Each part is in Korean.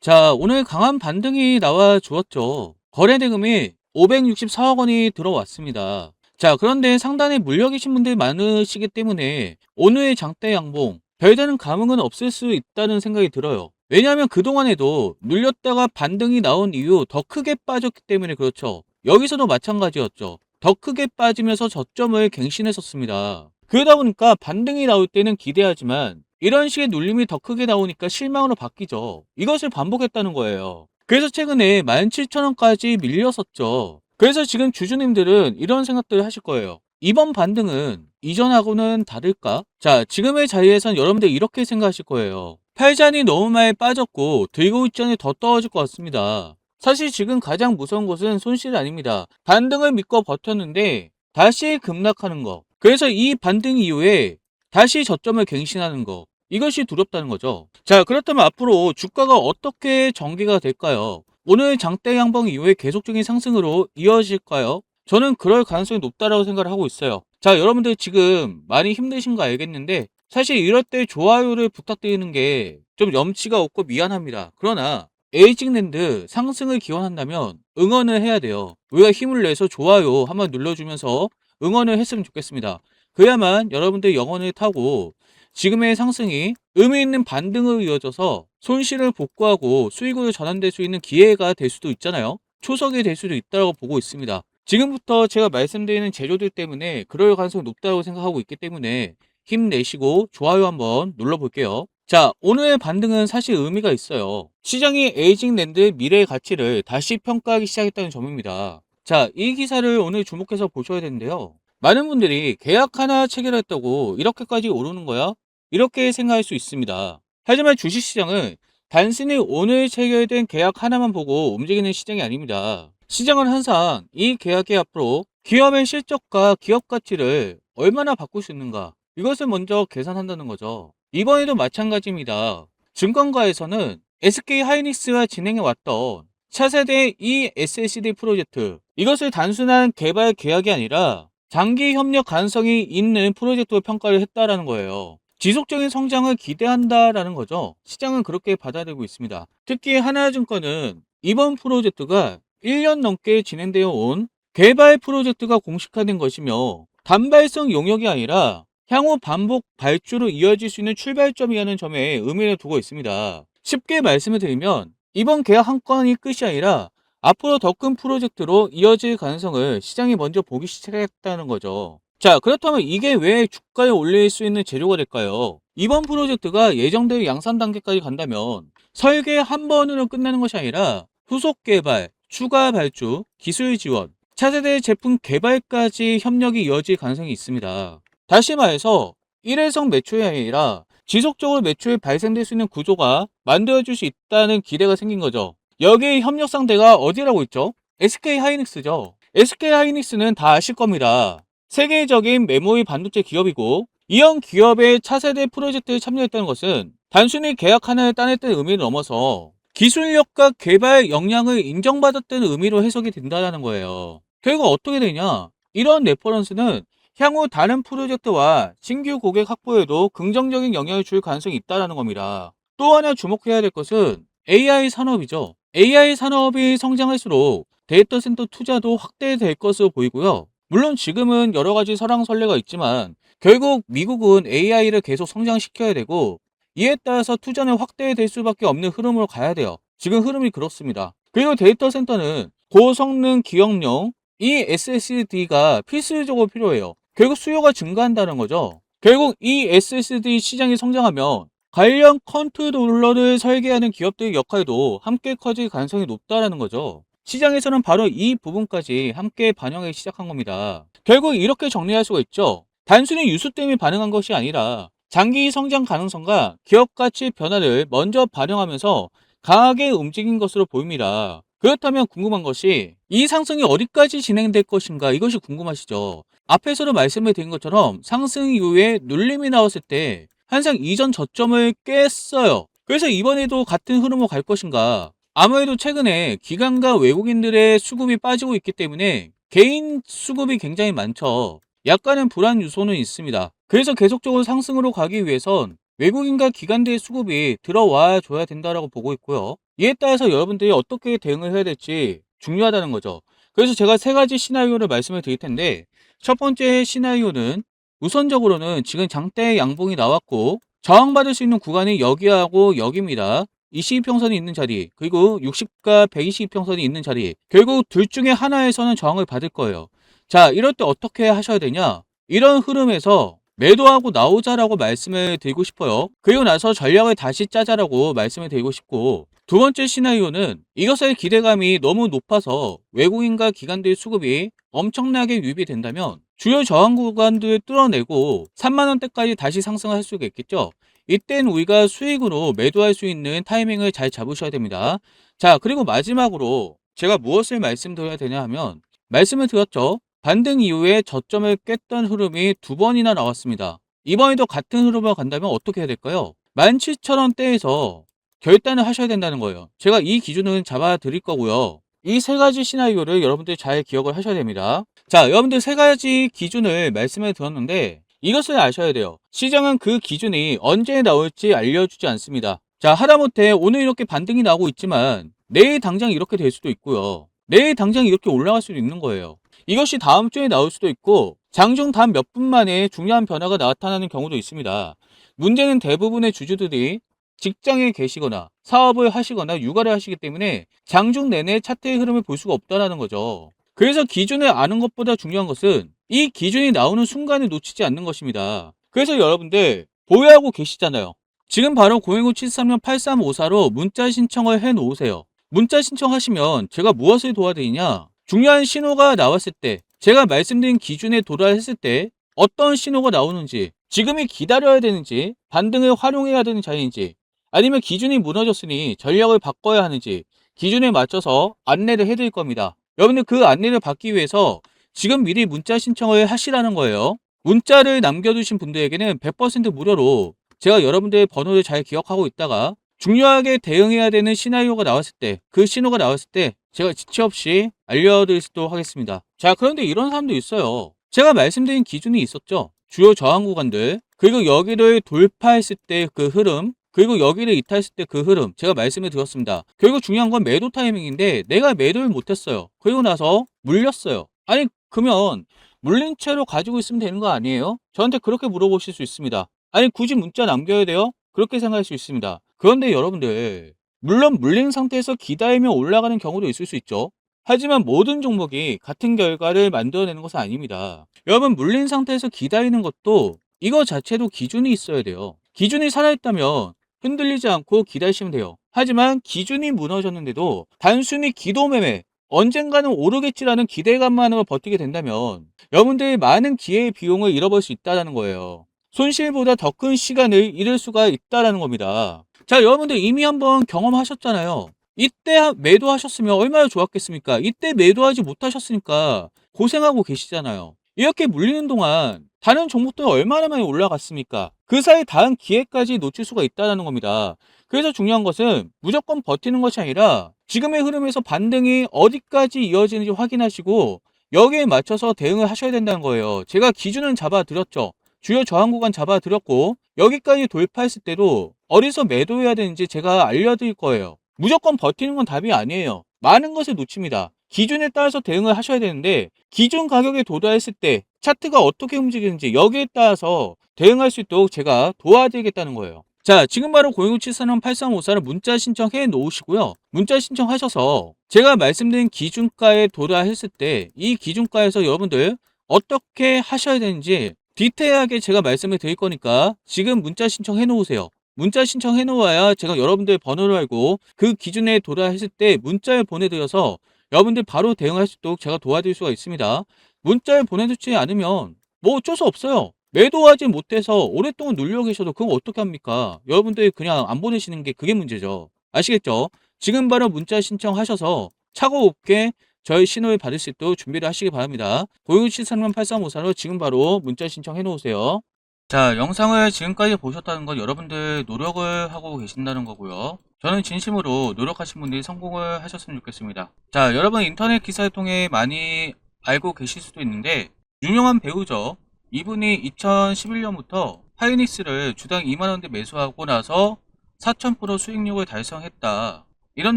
자, 오늘 강한 반등이 나와 주었죠. 거래 대금이 564억 원이 들어왔습니다. 자, 그런데 상단에 물려 계신 분들이 많으시기 때문에 오늘의 장대 양봉 별다른 감흥은 없을 수 있다는 생각이 들어요. 왜냐하면 그동안에도 눌렸다가 반등이 나온 이후 더 크게 빠졌기 때문에 그렇죠. 여기서도 마찬가지였죠. 더 크게 빠지면서 저점을 갱신했었습니다. 그러다 보니까 반등이 나올 때는 기대하지만 이런 식의 눌림이 더 크게 나오니까 실망으로 바뀌죠. 이것을 반복했다는 거예요. 그래서 최근에 17,000원까지 밀렸었죠. 그래서 지금 주주님들은 이런 생각들을 하실 거예요. 이번 반등은 이전하고는 다를까? 자, 지금의 자리에선 여러분들 이렇게 생각하실 거예요. 팔잔이 너무 많이 빠졌고 들고 있자니 더 떨어질 것 같습니다. 사실 지금 가장 무서운 것은 손실이 아닙니다. 반등을 믿고 버텼는데 다시 급락하는 거. 그래서 이 반등 이후에 다시 저점을 갱신하는 거. 이것이 두렵다는 거죠. 자, 그렇다면 앞으로 주가가 어떻게 전개가 될까요? 오늘 장대 양봉 이후에 계속적인 상승으로 이어질까요? 저는 그럴 가능성이 높다라고 생각을 하고 있어요. 자, 여러분들 지금 많이 힘드신 거 알겠는데 사실 이럴 때 좋아요를 부탁드리는 게 좀 염치가 없고 미안합니다. 그러나 에이징랜드 상승을 기원한다면 응원을 해야 돼요. 우리가 힘을 내서 좋아요 한번 눌러주면서 응원을 했으면 좋겠습니다. 그래야만 여러분들 영혼을 타고 지금의 상승이 의미 있는 반등으로 이어져서 손실을 복구하고 수익으로 전환될 수 있는 기회가 될 수도 있잖아요. 초석이 될 수도 있다고 보고 있습니다. 지금부터 제가 말씀드리는 재료들 때문에 그럴 가능성이 높다고 생각하고 있기 때문에 힘내시고 좋아요 한번 눌러볼게요. 자, 오늘의 반등은 사실 의미가 있어요. 시장이 에이징랜드의 미래의 가치를 다시 평가하기 시작했다는 점입니다. 자, 이 기사를 오늘 주목해서 보셔야 되는데요. 많은 분들이 계약 하나 체결했다고 이렇게까지 오르는 거야? 이렇게 생각할 수 있습니다. 하지만 주식시장은 단순히 오늘 체결된 계약 하나만 보고 움직이는 시장이 아닙니다. 시장은 항상 이 계약의 앞으로 기업의 실적과 기업 가치를 얼마나 바꿀 수 있는가, 이것을 먼저 계산한다는 거죠. 이번에도 마찬가지입니다. 증권가에서는 SK 하이닉스가 진행해 왔던 차세대 ESSD 프로젝트, 이것을 단순한 개발 계약이 아니라 장기 협력 가능성이 있는 프로젝트로 평가를 했다라는 거예요. 지속적인 성장을 기대한다라는 거죠. 시장은 그렇게 받아들이고 있습니다. 특히 하나증권은 이번 프로젝트가 1년 넘게 진행되어 온 개발 프로젝트가 공식화된 것이며 단발성 용역이 아니라 향후 반복 발주로 이어질 수 있는 출발점이라는 점에 의미를 두고 있습니다. 쉽게 말씀을 드리면 이번 계약 한 건이 끝이 아니라 앞으로 더 큰 프로젝트로 이어질 가능성을 시장이 먼저 보기 시작했다는 거죠. 자, 그렇다면 이게 왜 주가에 올릴 수 있는 재료가 될까요? 이번 프로젝트가 예정대로 양산 단계까지 간다면 설계 한 번으로 끝나는 것이 아니라 후속 개발, 추가 발주, 기술 지원, 차세대 제품 개발까지 협력이 이어질 가능성이 있습니다. 다시 말해서 일회성 매출이 아니라 지속적으로 매출이 발생될 수 있는 구조가 만들어질 수 있다는 기대가 생긴 거죠. 여기 협력 상대가 어디라고 있죠? SK 하이닉스죠. SK 하이닉스는 다 아실 겁니다. 세계적인 메모리 반도체 기업이고 이런 기업의 차세대 프로젝트에 참여했다는 것은 단순히 계약 하나를 따냈다는 의미를 넘어서 기술력과 개발 역량을 인정받았다는 의미로 해석이 된다는 거예요. 결국 어떻게 되냐? 이런 레퍼런스는 향후 다른 프로젝트와 신규 고객 확보에도 긍정적인 영향을 줄 가능성이 있다는 겁니다. 또 하나 주목해야 될 것은 AI 산업이죠. AI 산업이 성장할수록 데이터 센터 투자도 확대될 것으로 보이고요. 물론 지금은 여러 가지 설왕설래가 있지만 결국 미국은 AI를 계속 성장시켜야 되고 이에 따라서 투자는 확대될 수밖에 없는 흐름으로 가야 돼요. 지금 흐름이 그렇습니다. 그리고 데이터 센터는 고성능 기억용 이 SSD가 필수적으로 필요해요. 결국 수요가 증가한다는 거죠. 결국 이 SSD 시장이 성장하면 관련 컨트롤러를 설계하는 기업들의 역할도 함께 커질 가능성이 높다라는 거죠. 시장에서는 바로 이 부분까지 함께 반영하기 시작한 겁니다. 결국 이렇게 정리할 수가 있죠. 단순히 유수 때문에 반응한 것이 아니라 장기 성장 가능성과 기업 가치 변화를 먼저 반영하면서 강하게 움직인 것으로 보입니다. 그렇다면 궁금한 것이 이 상승이 어디까지 진행될 것인가, 이것이 궁금하시죠? 앞에서도 말씀을 드린 것처럼 상승 이후에 눌림이 나왔을 때 항상 이전 저점을 깼어요. 그래서 이번에도 같은 흐름으로 갈 것인가? 아무래도 최근에 기관과 외국인들의 수급이 빠지고 있기 때문에 개인 수급이 굉장히 많죠. 약간은 불안 요소는 있습니다. 그래서 계속적으로 상승으로 가기 위해선 외국인과 기관들의 수급이 들어와 줘야 된다라고 보고 있고요. 이에 따라서 여러분들이 어떻게 대응을 해야 될지 중요하다는 거죠. 그래서 제가 세 가지 시나리오를 말씀을 드릴 텐데, 첫 번째 시나리오는 우선적으로는 지금 장대 양봉이 나왔고 저항받을 수 있는 구간이 여기하고 여기입니다. 22평선이 있는 자리, 그리고 60과 122평선이 있는 자리, 결국 둘 중에 하나에서는 저항을 받을 거예요. 자, 이럴 때 어떻게 하셔야 되냐? 이런 흐름에서 매도하고 나오자라고 말씀을 드리고 싶어요. 그리고 나서 전략을 다시 짜자라고 말씀을 드리고 싶고, 두 번째 시나리오는 이것의 기대감이 너무 높아서 외국인과 기관들의 수급이 엄청나게 유입이 된다면 주요 저항 구간들을 뚫어내고 3만원대까지 다시 상승할 수가 있겠죠. 이땐 우리가 수익으로 매도할 수 있는 타이밍을 잘 잡으셔야 됩니다. 자, 그리고 마지막으로 제가 무엇을 말씀드려야 되냐 하면, 말씀을 드렸죠. 반등 이후에 저점을 깼던 흐름이 두 번이나 나왔습니다. 이번에도 같은 흐름으로 간다면 어떻게 해야 될까요? 17,000원대에서 결단을 하셔야 된다는 거예요. 제가 이 기준은 잡아 드릴 거고요. 이 세 가지 시나리오를 여러분들 잘 기억을 하셔야 됩니다. 자, 여러분들 세 가지 기준을 말씀을 드렸는데 이것을 아셔야 돼요. 시장은 그 기준이 언제 나올지 알려주지 않습니다. 자, 하다못해 오늘 이렇게 반등이 나오고 있지만 내일 당장 이렇게 될 수도 있고요. 내일 당장 이렇게 올라갈 수도 있는 거예요. 이것이 다음 주에 나올 수도 있고 장중 단 몇 분 만에 중요한 변화가 나타나는 경우도 있습니다. 문제는 대부분의 주주들이 직장에 계시거나 사업을 하시거나 육아를 하시기 때문에 장중 내내 차트의 흐름을 볼 수가 없다는 거죠. 그래서 기준을 아는 것보다 중요한 것은 이 기준이 나오는 순간을 놓치지 않는 것입니다. 그래서 여러분들 보유하고 계시잖아요. 지금 바로 010-73-8354로 문자 신청을 해 놓으세요. 문자 신청하시면 제가 무엇을 도와드리냐? 중요한 신호가 나왔을 때, 제가 말씀드린 기준에 도달했을 때 어떤 신호가 나오는지, 지금이 기다려야 되는지, 반등을 활용해야 되는 자리인지, 아니면 기준이 무너졌으니 전략을 바꿔야 하는지 기준에 맞춰서 안내를 해드릴 겁니다. 여러분들 그 안내를 받기 위해서 지금 미리 문자 신청을 하시라는 거예요. 문자를 남겨두신 분들에게는 100% 무료로 제가 여러분들의 번호를 잘 기억하고 있다가 중요하게 대응해야 되는 시나리오가 나왔을 때, 그 신호가 나왔을 때 제가 지체 없이 알려드리도록 하겠습니다. 자, 그런데 이런 사람도 있어요. 제가 말씀드린 기준이 있었죠. 주요 저항 구간들, 그리고 여기를 돌파했을 때 그 흐름, 그리고 여기를 이탈했을 때 그 흐름, 제가 말씀을 드렸습니다. 결국 중요한 건 매도 타이밍인데 내가 매도를 못했어요. 그리고 나서 물렸어요. 아니, 그러면 물린 채로 가지고 있으면 되는 거 아니에요? 저한테 그렇게 물어보실 수 있습니다. 아니, 굳이 문자 남겨야 돼요? 그렇게 생각할 수 있습니다. 그런데 여러분들, 물론 물린 상태에서 기다리며 올라가는 경우도 있을 수 있죠. 하지만 모든 종목이 같은 결과를 만들어내는 것은 아닙니다. 여러분, 물린 상태에서 기다리는 것도 이거 자체도 기준이 있어야 돼요. 기준이 살아있다면 흔들리지 않고 기다리시면 돼요. 하지만 기준이 무너졌는데도 단순히 기도매매, 언젠가는 오르겠지라는 기대감만으로 버티게 된다면 여러분들이 많은 기회의 비용을 잃어버릴 수 있다는 거예요. 손실보다 더 큰 시간을 잃을 수가 있다는 겁니다. 자, 여러분들 이미 한번 경험하셨잖아요. 이때 매도하셨으면 얼마나 좋았겠습니까? 이때 매도하지 못하셨으니까 고생하고 계시잖아요. 이렇게 물리는 동안 다른 종목들 얼마나 많이 올라갔습니까? 그 사이 다음 기회까지 놓칠 수가 있다는 겁니다. 그래서 중요한 것은 무조건 버티는 것이 아니라 지금의 흐름에서 반등이 어디까지 이어지는지 확인하시고 여기에 맞춰서 대응을 하셔야 된다는 거예요. 제가 기준은 잡아드렸죠. 주요 저항 구간 잡아드렸고 여기까지 돌파했을 때도 어디서 매도해야 되는지 제가 알려드릴 거예요. 무조건 버티는 건 답이 아니에요. 많은 것을 놓칩니다. 기준에 따라서 대응을 하셔야 되는데 기준 가격에 도달했을 때 차트가 어떻게 움직이는지 여기에 따라서 대응할 수 있도록 제가 도와드리겠다는 거예요. 자, 지금 바로 010-73-8354를 문자 신청해 놓으시고요. 문자 신청하셔서 제가 말씀드린 기준가에 도달했을 때 이 기준가에서 여러분들 어떻게 하셔야 되는지 디테일하게 제가 말씀을 드릴 거니까 지금 문자 신청해 놓으세요. 문자 신청해 놓아야 제가 여러분들의 번호를 알고 그 기준에 도달했을 때 문자를 보내드려서 여러분들 바로 대응할 수 있도록 제가 도와드릴 수가 있습니다. 문자를 보내주지 않으면 뭐 어쩔 수 없어요. 매도하지 못해서 오랫동안 눌려 계셔도 그건 어떻게 합니까? 여러분들이 그냥 안 보내시는 게 그게 문제죠. 아시겠죠? 지금 바로 문자 신청하셔서 차고 없게 저희 신호를 받을 수 있도록 준비를 하시기 바랍니다. 067-3-8354로 지금 바로 문자 신청해 놓으세요. 자, 영상을 지금까지 보셨다는 건 여러분들 노력을 하고 계신다는 거고요. 저는 진심으로 노력하신 분들이 성공을 하셨으면 좋겠습니다. 자, 여러분 인터넷 기사를 통해 많이 알고 계실 수도 있는데 유명한 배우죠. 이분이 2011년부터 하이닉스를 주당 2만원대 매수하고 나서 4000% 수익률을 달성했다. 이런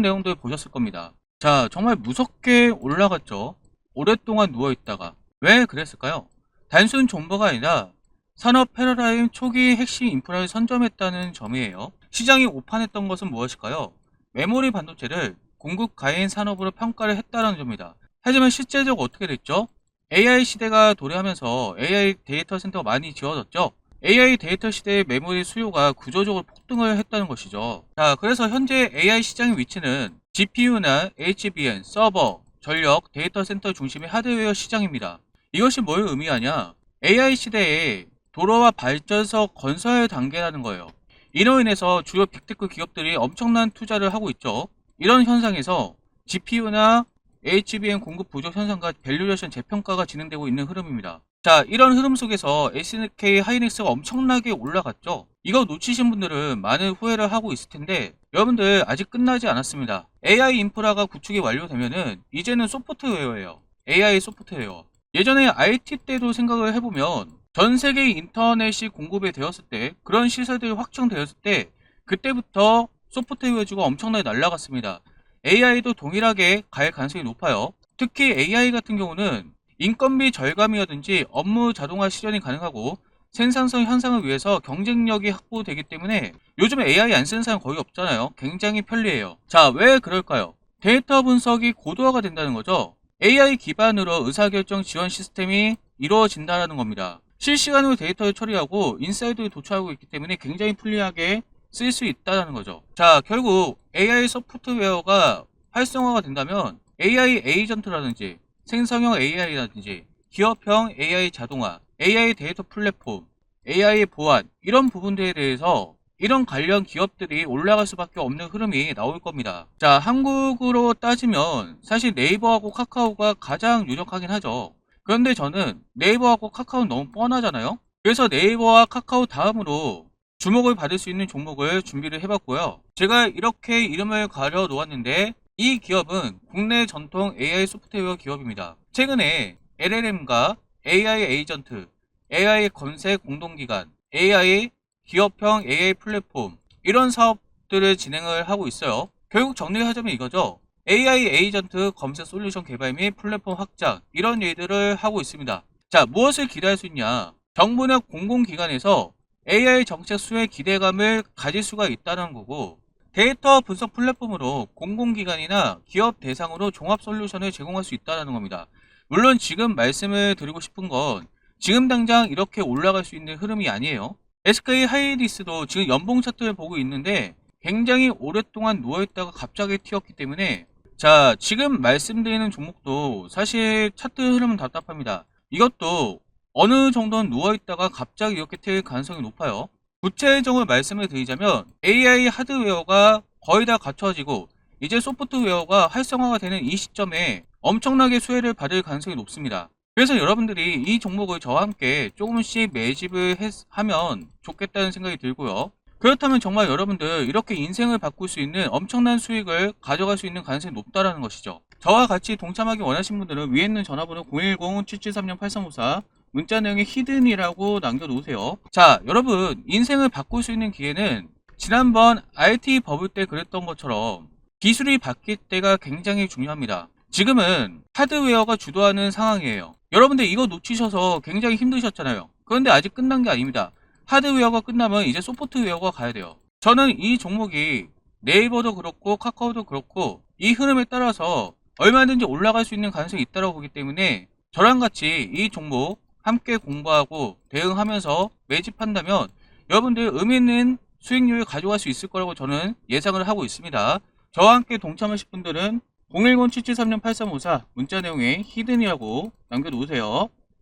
내용들 보셨을 겁니다. 자, 정말 무섭게 올라갔죠. 오랫동안 누워있다가. 왜 그랬을까요? 단순 존버가 아니라 산업 패러다임 초기 핵심 인프라를 선점했다는 점이에요. 시장이 오판했던 것은 무엇일까요? 메모리 반도체를 공급 가해인 산업으로 평가를 했다는 점입니다. 하지만 실제적으로 어떻게 됐죠? AI 시대가 도래하면서 AI 데이터 센터가 많이 지어졌죠. AI 데이터 시대의 메모리 수요가 구조적으로 폭등을 했다는 것이죠. 자, 그래서 현재 AI 시장의 위치는 GPU나 HBM, 서버, 전력, 데이터 센터 중심의 하드웨어 시장입니다. 이것이 뭘 의미하냐? AI 시대에 도로와 발전소 건설 단계라는 거예요. 이로 인해서 주요 빅테크 기업들이 엄청난 투자를 하고 있죠. 이런 현상에서 GPU나 HBM 공급 부족 현상과 밸류레이션 재평가가 진행되고 있는 흐름입니다. 자, 이런 흐름 속에서 SK 하이닉스가 엄청나게 올라갔죠. 이거 놓치신 분들은 많은 후회를 하고 있을 텐데 여러분들 아직 끝나지 않았습니다. AI 인프라가 구축이 완료되면은 이제는 소프트웨어예요. AI 소프트웨어. 예전에 IT 때도 생각을 해보면 전 세계 인터넷이 공급이 되었을 때, 그런 시설들이 확충되었을 때 그때부터 소프트웨어주가 엄청나게 날아갔습니다. AI도 동일하게 갈 가능성이 높아요. 특히 AI 같은 경우는 인건비 절감이라든지 업무 자동화 실현이 가능하고 생산성 향상을 위해서 경쟁력이 확보되기 때문에 요즘 AI 안 쓰는 사람 거의 없잖아요. 굉장히 편리해요. 자, 왜 그럴까요? 데이터 분석이 고도화가 된다는 거죠. AI 기반으로 의사결정 지원 시스템이 이루어진다는 겁니다. 실시간으로 데이터를 처리하고 인사이드를 도출하고 있기 때문에 굉장히 편리하게 쓸 수 있다는 거죠. 자, 결국 AI 소프트웨어가 활성화가 된다면 AI 에이전트라든지 생성형 AI라든지 기업형 AI 자동화, AI 데이터 플랫폼, AI 보안 이런 부분들에 대해서 이런 관련 기업들이 올라갈 수밖에 없는 흐름이 나올 겁니다. 자, 한국으로 따지면 사실 네이버하고 카카오가 가장 유력하긴 하죠. 그런데 저는 네이버하고 카카오는 너무 뻔하잖아요. 그래서 네이버와 카카오 다음으로 주목을 받을 수 있는 종목을 준비를 해봤고요. 제가 이렇게 이름을 가려 놓았는데 이 기업은 국내 전통 AI 소프트웨어 기업입니다. 최근에 LLM과 AI 에이전트, AI 검색 공동기관, AI 기업형 AI 플랫폼 이런 사업들을 진행을 하고 있어요. 결국 정리하자면 이거죠. AI 에이전트 검색 솔루션 개발 및 플랫폼 확장 이런 일들을 하고 있습니다. 자, 무엇을 기대할 수 있냐? 정부나 공공기관에서 AI 정책 수혜 기대감을 가질 수가 있다는 거고 데이터 분석 플랫폼으로 공공기관이나 기업 대상으로 종합 솔루션을 제공할 수 있다는 겁니다. 물론 지금 말씀을 드리고 싶은 건 지금 당장 이렇게 올라갈 수 있는 흐름이 아니에요. SK 하이닉스도 지금 연봉 차트를 보고 있는데 굉장히 오랫동안 누워있다가 갑자기 튀었기 때문에 자, 지금 말씀드리는 종목도 사실 차트 흐름은 답답합니다. 이것도 어느 정도는 누워있다가 갑자기 이렇게 튈 가능성이 높아요. 구체적으로 말씀을 드리자면 AI 하드웨어가 거의 다 갖춰지고 이제 소프트웨어가 활성화가 되는 이 시점에 엄청나게 수혜를 받을 가능성이 높습니다. 그래서 여러분들이 이 종목을 저와 함께 조금씩 매집을 하면 좋겠다는 생각이 들고요. 그렇다면 정말 여러분들 이렇게 인생을 바꿀 수 있는 엄청난 수익을 가져갈 수 있는 가능성이 높다는 것이죠. 저와 같이 동참하기 원하시는 분들은 위에 있는 전화번호 010-7736-8354 문자 내용에 히든이라고 남겨놓으세요. 자, 여러분 인생을 바꿀 수 있는 기회는 지난번 IT 버블 때 그랬던 것처럼 기술이 바뀔 때가 굉장히 중요합니다. 지금은 하드웨어가 주도하는 상황이에요. 여러분들 이거 놓치셔서 굉장히 힘드셨잖아요. 그런데 아직 끝난 게 아닙니다. 하드웨어가 끝나면 이제 소프트웨어가 가야 돼요. 저는 이 종목이 네이버도 그렇고 카카오도 그렇고 이 흐름에 따라서 얼마든지 올라갈 수 있는 가능성이 있다고 보기 때문에 저랑 같이 이 종목 함께 공부하고 대응하면서 매집한다면 여러분들 의미 있는 수익률을 가져갈 수 있을 거라고 저는 예상을 하고 있습니다. 저와 함께 동참하실 분들은 010-773-8354 문자 내용에 히든이라고 남겨놓으세요.